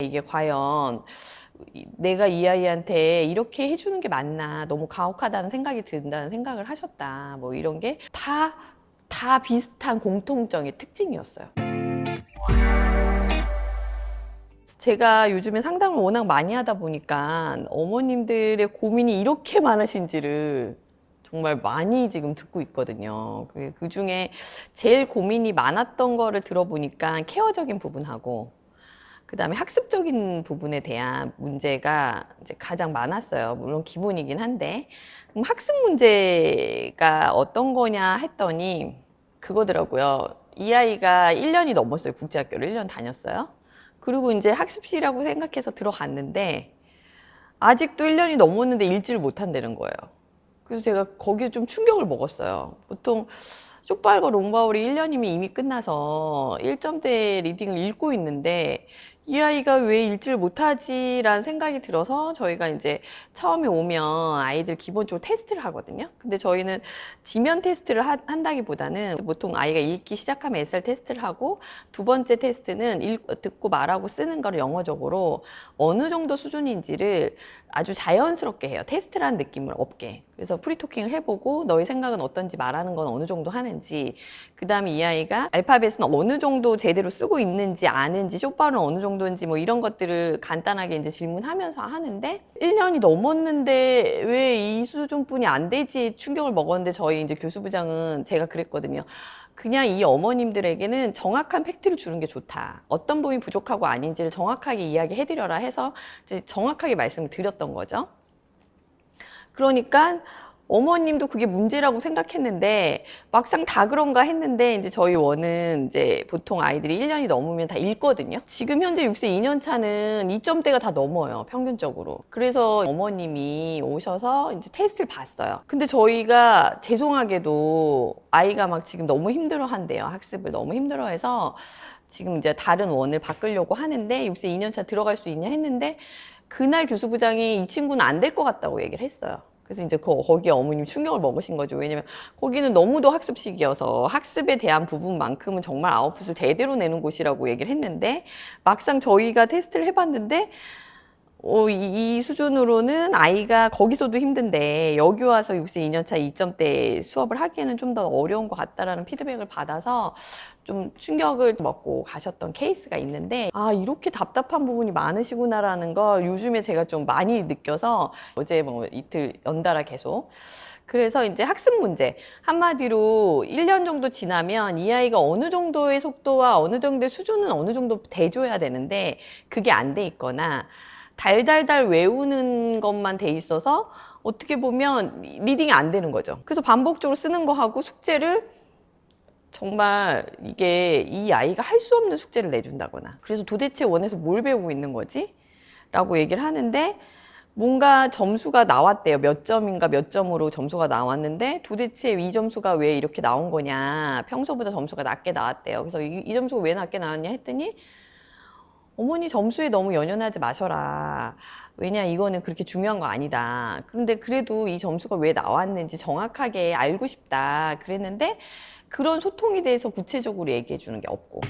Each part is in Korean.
이게 과연 내가 이 아이한테 이렇게 해주는 게 맞나, 너무 가혹하다는 생각이 든다는 생각을 하셨다. 뭐 이런 게 다 비슷한 공통점의 특징이었어요. 제가 요즘에 상담을 워낙 많이 하다 보니까 어머님들의 고민이 이렇게 많으신지를 정말 많이 지금 듣고 있거든요. 그 중에 제일 고민이 많았던 거를 들어보니까 케어적인 부분하고 그다음에 학습적인 부분에 대한 문제가 이제 가장 많았어요. 물론 기본이긴 한데. 그럼 학습 문제가 어떤 거냐 했더니 그거더라고요. 이 아이가 1년이 넘었어요. 국제학교를 1년 다녔어요. 그리고 이제 학습실이라고 생각해서 들어갔는데 아직도 1년이 넘었는데 읽지를 못한다는 거예요. 그래서 제가 거기에 좀 충격을 먹었어요. 보통 쪽발과 롱바울이 1년이면 이미 끝나서 1점대 리딩을 읽고 있는데 이 아이가 왜 읽지를 못하지라는 생각이 들어서 저희가 이제 처음에 오면 아이들 기본적으로 테스트를 하거든요. 근데 저희는 지면 테스트를 한다기보다는 보통 아이가 읽기 시작하면 SR 테스트를 하고 두 번째 테스트는 듣고 말하고 쓰는 걸 영어적으로 어느 정도 수준인지를 아주 자연스럽게 해요. 테스트라는 느낌을 없게. 그래서 프리토킹을 해보고 너의 생각은 어떤지 말하는 건 어느 정도 하는지, 그 다음에 이 아이가 알파벳은 어느 정도 제대로 쓰고 있는지 아는지, 쇼파는 어느 정도인지 뭐 이런 것들을 간단하게 이제 질문하면서 하는데 1년이 넘었는데 왜 이 수준뿐이 안 되지 충격을 먹었는데 저희 이제 교수부장은 제가 그랬거든요. 그냥 이 어머님들에게는 정확한 팩트를 주는 게 좋다. 어떤 부분이 부족하고 아닌지를 정확하게 이야기해드려라 해서 이제 정확하게 말씀을 드렸던 거죠. 그러니까 어머님도 그게 문제라고 생각했는데 막상 다 그런가 했는데 이제 저희 원은 이제 보통 아이들이 1년이 넘으면 다 읽거든요. 지금 현재 6세 2년 차는 2점대가 다 넘어요, 평균적으로. 그래서 어머님이 오셔서 이제 테스트를 봤어요. 근데 저희가 죄송하게도 아이가 막 지금 너무 힘들어 한대요. 학습을 너무 힘들어 해서 지금 이제 다른 원을 바꾸려고 하는데 6세 2년 차 들어갈 수 있냐 했는데 그날 교수부장이 이 친구는 안 될 것 같다고 얘기를 했어요. 그래서 이제 거기에 어머님 충격을 먹으신 거죠. 왜냐면 거기는 너무도 학습식이어서 학습에 대한 부분만큼은 정말 아웃풋을 제대로 내는 곳이라고 얘기를 했는데 막상 저희가 테스트를 해봤는데 이 수준으로는 아이가 거기서도 힘든데 여기 와서 6세 2년차 2점대 수업을 하기에는 좀 더 어려운 것 같다라는 피드백을 받아서 좀 충격을 먹고 가셨던 케이스가 있는데 아 이렇게 답답한 부분이 많으시구나라는 걸 요즘에 제가 좀 많이 느껴서 어제 뭐 이틀 연달아 계속 그래서 이제 학습 문제 한마디로 1년 정도 지나면 이 아이가 어느 정도의 속도와 어느 정도의 수준은 어느 정도 돼줘야 되는데 그게 안 돼 있거나 달달달 외우는 것만 돼 있어서 어떻게 보면 리딩이 안 되는 거죠. 그래서 반복적으로 쓰는 거 하고 숙제를 정말 이게 이 아이가 할 수 없는 숙제를 내준다거나 그래서 도대체 원에서 뭘 배우고 있는 거지? 라고 얘기를 하는데 뭔가 점수가 나왔대요. 몇 점인가 몇 점으로 점수가 나왔는데 도대체 이 점수가 왜 이렇게 나온 거냐. 평소보다 점수가 낮게 나왔대요. 그래서 이 점수가 왜 낮게 나왔냐 했더니 어머니 점수에 너무 연연하지 마셔라. 왜냐 이거는 그렇게 중요한 거 아니다. 그런데 그래도 이 점수가 왜 나왔는지 정확하게 알고 싶다. 그랬는데 그런 소통에 대해서 구체적으로 얘기해 주는 게 없고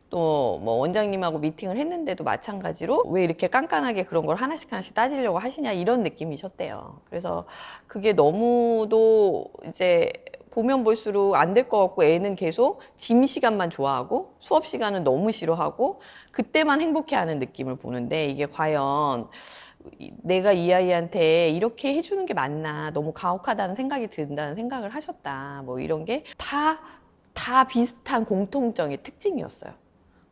또 뭐 원장님하고 미팅을 했는데도 마찬가지로 왜 이렇게 깐깐하게 그런 걸 하나씩 따지려고 하시냐 이런 느낌이셨대요. 그래서 그게 너무도 이제 보면 볼수록 안 될 것 같고 애는 계속 짐 시간만 좋아하고 수업 시간은 너무 싫어하고 그때만 행복해하는 느낌을 보는데 이게 과연 내가 이 아이한테 이렇게 해주는 게 맞나, 너무 가혹하다는 생각이 든다는 생각을 하셨다. 뭐 이런 게 다 비슷한 공통점의 특징이었어요.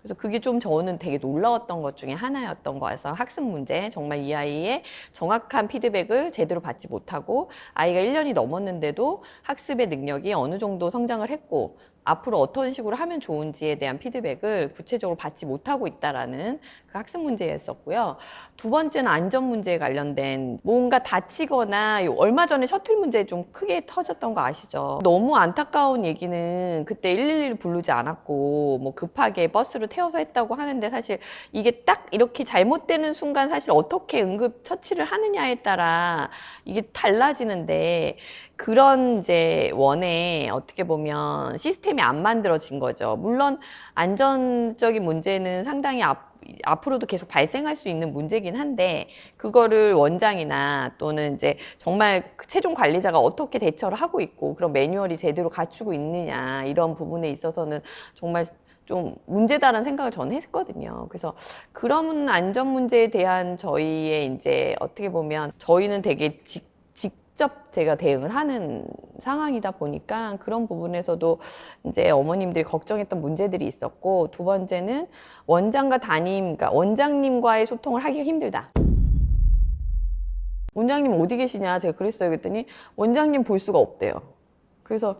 그래서 그게 좀 저는 되게 놀라웠던 것 중에 하나였던 거여서 학습 문제, 정말 이 아이의 정확한 피드백을 제대로 받지 못하고 아이가 1년이 넘었는데도 학습의 능력이 어느 정도 성장을 했고 앞으로 어떤 식으로 하면 좋은지에 대한 피드백을 구체적으로 받지 못하고 있다라는 그 학습 문제였었고요. 두 번째는 안전 문제에 관련된 뭔가 다치거나 얼마 전에 셔틀 문제 좀 크게 터졌던 거 아시죠? 너무 안타까운 얘기는 그때 112를 부르지 않았고 뭐 급하게 버스로 태워서 했다고 하는데 사실 이게 딱 이렇게 잘못되는 순간 사실 어떻게 응급 처치를 하느냐에 따라 이게 달라지는데 그런 이제 원에 어떻게 보면 시스템이 안 만들어진 거죠. 물론 안전적인 문제는 상당히 앞으로도 계속 발생할 수 있는 문제긴 한데 그거를 원장이나 또는 이제 정말 최종 관리자가 어떻게 대처를 하고 있고 그런 매뉴얼이 제대로 갖추고 있느냐 이런 부분에 있어서는 정말 좀 문제다라는 생각을 저는 했거든요. 그래서 그런 안전 문제에 대한 저희의 이제 어떻게 보면 저희는 되게 직접 제가 대응을 하는 상황이다 보니까 그런 부분에서도 이제 어머님들이 걱정했던 문제들이 있었고, 두 번째는 원장과 담임, 그러니까 원장님과의 소통을 하기가 힘들다. 원장님 어디 계시냐 제가 그랬어요. 그랬더니 원장님 볼 수가 없대요. 그래서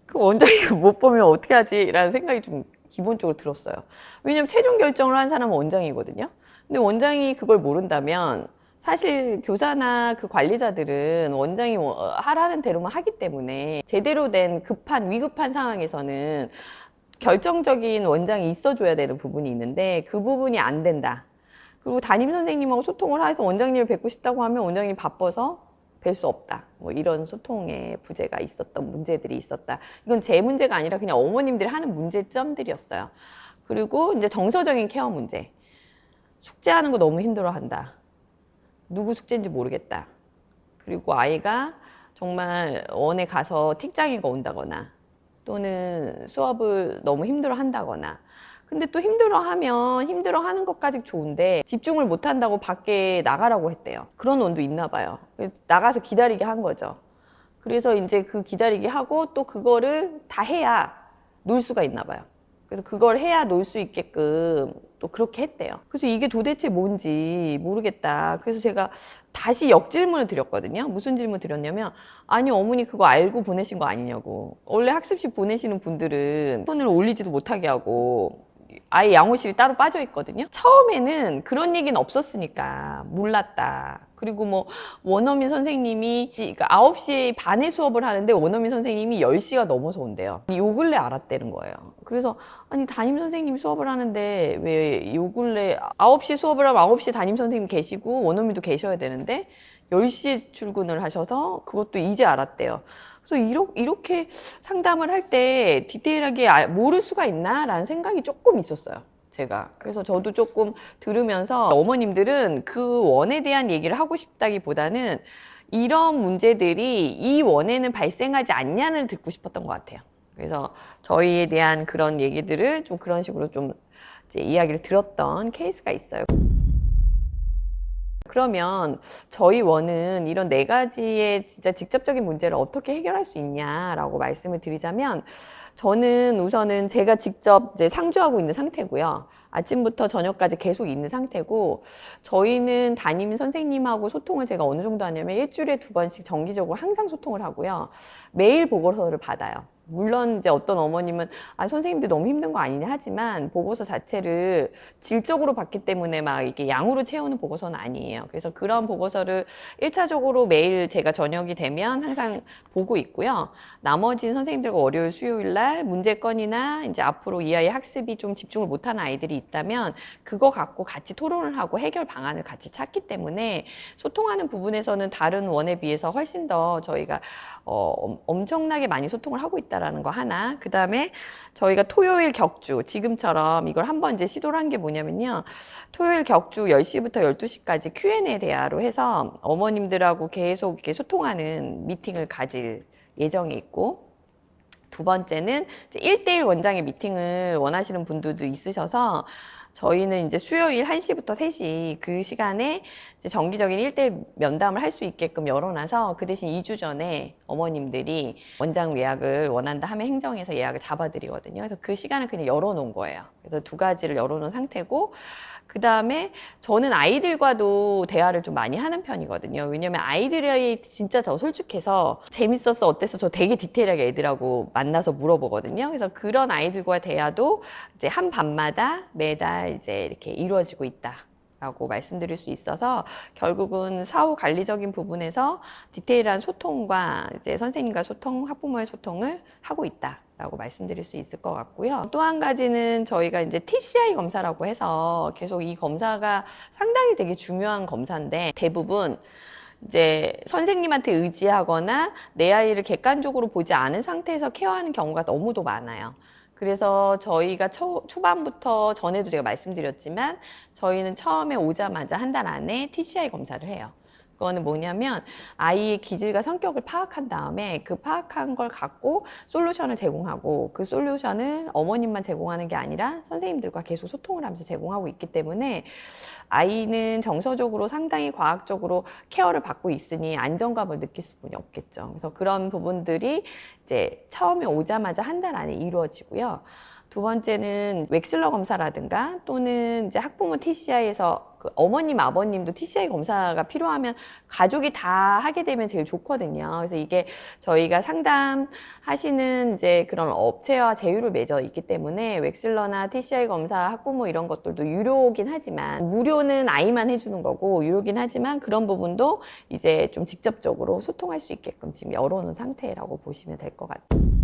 그 원장님 못 보면 어떻게 하지? 라는 생각이 좀 기본적으로 들었어요. 왜냐면 최종 결정을 한 사람은 원장이거든요. 근데 원장이 그걸 모른다면 사실 교사나 그 관리자들은 원장이 하라는 대로만 하기 때문에 제대로 된 급한 위급한 상황에서는 결정적인 원장이 있어줘야 되는 부분이 있는데 그 부분이 안 된다. 그리고 담임 선생님하고 소통을 해서 원장님을 뵙고 싶다고 하면 원장님이 바빠서 뵐 수 없다. 뭐 이런 소통의 부재가 있었던 문제들이 있었다. 이건 제 문제가 아니라 그냥 어머님들이 하는 문제점들이었어요. 그리고 이제 정서적인 케어 문제. 숙제하는 거 너무 힘들어한다. 누구 숙제인지 모르겠다. 그리고 아이가 정말 원에 가서 틱장애가 온다거나 또는 수업을 너무 힘들어 한다거나, 근데 또 힘들어하면 힘들어하는 것까지 좋은데 집중을 못한다고 밖에 나가라고 했대요. 그런 원도 있나 봐요. 나가서 기다리게 한 거죠. 그래서 이제 그 기다리게 하고 또 그거를 다 해야 놀 수가 있나 봐요. 그래서 그걸 해야 놀 수 있게끔 또 그렇게 했대요. 그래서 이게 도대체 뭔지 모르겠다. 그래서 제가 다시 역질문을 드렸거든요. 무슨 질문 드렸냐면, 아니 어머니 그거 알고 보내신 거 아니냐고. 원래 학습식 보내시는 분들은 손을 올리지도 못하게 하고 아예 양호실이 따로 빠져 있거든요. 처음에는 그런 얘기는 없었으니까 몰랐다. 그리고 뭐 원어민 선생님이 그러니까 9시 반에 수업을 하는데 원어민 선생님이 10시가 넘어서 온대요. 요 근래 알았다는 거예요. 그래서 아니 담임 선생님이 수업을 하는데 왜 요 근래 9시 수업을 하면 9시 담임 선생님 계시고 원어민도 계셔야 되는데 10시에 출근을 하셔서 그것도 이제 알았대요. 그래서 이렇게 상담을 할 때 디테일하게 모를 수가 있나? 라는 생각이 조금 있었어요. 제가. 그래서 저도 조금 들으면서 어머님들은 그 원에 대한 얘기를 하고 싶다기보다는 이런 문제들이 이 원에는 발생하지 않냐를 듣고 싶었던 것 같아요. 그래서 저희에 대한 그런 얘기들을 좀 그런 식으로 좀 이제 이야기를 들었던 케이스가 있어요. 그러면 저희 원은 이런 4가지의 진짜 직접적인 문제를 어떻게 해결할 수 있냐라고 말씀을 드리자면, 저는 우선은 제가 직접 이제 상주하고 있는 상태고요. 아침부터 저녁까지 계속 있는 상태고, 저희는 담임 선생님하고 소통을 제가 어느 정도 하냐면 일주일에 2번씩 정기적으로 항상 소통을 하고요. 매일 보고서를 받아요. 물론 이제 어떤 어머님은 선생님들 너무 힘든 거 아니냐 하지만 보고서 자체를 질적으로 받기 때문에 막 이렇게 양으로 채우는 보고서는 아니에요. 그래서 그런 보고서를 1차적으로 매일 제가 저녁이 되면 항상 보고 있고요. 나머지는 선생님들과 월요일, 수요일 날 문제건이나 이제 앞으로 이 아이 학습이 좀 집중을 못하는 아이들이 있다면 그거 갖고 같이 토론을 하고 해결 방안을 같이 찾기 때문에 소통하는 부분에서는 다른 원에 비해서 훨씬 더 저희가 엄청나게 많이 소통을 하고 있다라는 거 하나. 그 다음에 저희가 토요일 격주, 지금처럼 이걸 한번 이제 시도를 한 게 뭐냐면요. 토요일 격주 10시부터 12시까지 Q&A 대화로 해서 어머님들하고 계속 이렇게 소통하는 미팅을 가질 예정이 있고, 두 번째는 이제 1대1 원장의 미팅을 원하시는 분들도 있으셔서 저희는 이제 수요일 1시부터 3시 그 시간에 이제 정기적인 1대1 면담을 할 수 있게끔 열어놔서 그 대신 2주 전에 어머님들이 원장 예약을 원한다 하면 행정에서 예약을 잡아드리거든요. 그래서 그 시간을 그냥 열어놓은 거예요. 그래서 2가지를 열어놓은 상태고, 그 다음에 저는 아이들과도 대화를 좀 많이 하는 편이거든요. 왜냐면 아이들이 진짜 더 솔직해서 재밌었어, 어땠어, 저 되게 디테일하게 애들하고 만나서 물어보거든요. 그래서 그런 아이들과 대화도 이제 한 밤마다 매달 이제 이렇게 이루어지고 있다 라고 말씀드릴 수 있어서 결국은 사후 관리적인 부분에서 디테일한 소통과 이제 선생님과 소통, 학부모의 소통을 하고 있다 라고 말씀드릴 수 있을 것 같고요. 또 한 가지는 저희가 이제 TCI 검사라고 해서 계속 이 검사가 상당히 되게 중요한 검사인데, 대부분 이제 선생님한테 의지하거나 내 아이를 객관적으로 보지 않은 상태에서 케어하는 경우가 너무도 많아요. 그래서 저희가 초반부터 전에도 제가 말씀드렸지만 저희는 처음에 오자마자 한 달 안에 TCI 검사를 해요. 그거는 뭐냐면 아이의 기질과 성격을 파악한 다음에 그 파악한 걸 갖고 솔루션을 제공하고 그 솔루션을 어머님만 제공하는 게 아니라 선생님들과 계속 소통을 하면서 제공하고 있기 때문에 아이는 정서적으로 상당히 과학적으로 케어를 받고 있으니 안정감을 느낄 수밖에 없겠죠. 그래서 그런 부분들이 이제 처음에 오자마자 한 달 안에 이루어지고요. 두 번째는 웩슬러 검사라든가 또는 이제 학부모 TCI에서 그 어머님, 아버님도 TCI 검사가 필요하면 가족이 다 하게 되면 제일 좋거든요. 그래서 이게 저희가 상담하시는 이제 그런 업체와 제휴를 맺어 있기 때문에 웩슬러나 TCI 검사, 학부모 이런 것들도 유료긴 하지만 무료는 아이만 해주는 거고 유료긴 하지만 그런 부분도 이제 좀 직접적으로 소통할 수 있게끔 지금 열어놓은 상태라고 보시면 될 것 같아요.